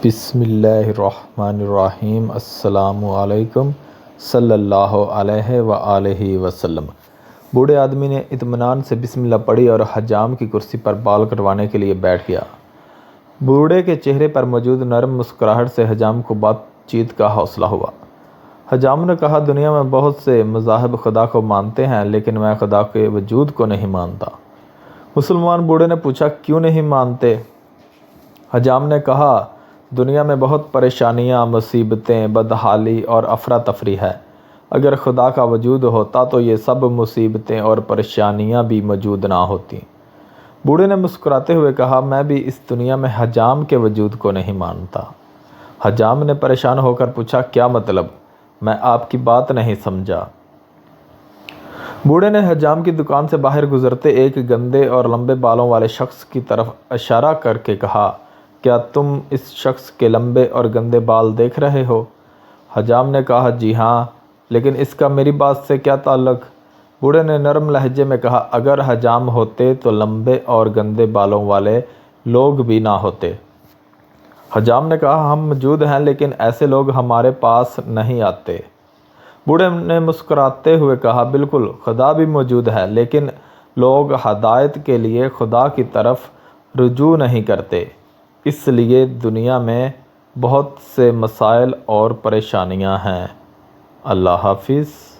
بسم اللہ الرحمن الرحیم۔ السلام علیکم صلی اللہ علیہ وآلہ وسلم۔ بوڑھے آدمی نے اطمینان سے بسم اللہ پڑھی اور حجام کی کرسی پر بال کٹوانے کے لیے بیٹھ گیا۔ بوڑھے کے چہرے پر موجود نرم مسکراہٹ سے حجام کو بات چیت کا حوصلہ ہوا۔ حجام نے کہا، دنیا میں بہت سے مذاہب خدا کو مانتے ہیں، لیکن میں خدا کے وجود کو نہیں مانتا۔ مسلمان بوڑھے نے پوچھا، کیوں نہیں مانتے؟ حجام نے کہا، دنیا میں بہت پریشانیاں، مصیبتیں، بدحالی اور افراتفری ہے۔ اگر خدا کا وجود ہوتا تو یہ سب مصیبتیں اور پریشانیاں بھی موجود نہ ہوتیں۔ بوڑھے نے مسکراتے ہوئے کہا، میں بھی اس دنیا میں حجام کے وجود کو نہیں مانتا۔ حجام نے پریشان ہو کر پوچھا، کیا مطلب؟ میں آپ کی بات نہیں سمجھا۔ بوڑھے نے حجام کی دکان سے باہر گزرتے ایک گندے اور لمبے بالوں والے شخص کی طرف اشارہ کر کے کہا، کیا تم اس شخص کے لمبے اور گندے بال دیکھ رہے ہو؟ حجام نے کہا، جی ہاں، لیکن اس کا میری بات سے کیا تعلق؟ بوڑھے نے نرم لہجے میں کہا، اگر حجام ہوتے تو لمبے اور گندے بالوں والے لوگ بھی نہ ہوتے۔ حجام نے کہا، ہم موجود ہیں، لیکن ایسے لوگ ہمارے پاس نہیں آتے۔ بوڑھے نے مسکراتے ہوئے کہا، بالکل، خدا بھی موجود ہے، لیکن لوگ ہدایت کے لیے خدا کی طرف رجوع نہیں کرتے، اس لیے دنیا میں بہت سے مسائل اور پریشانیاں ہیں۔ اللہ حافظ۔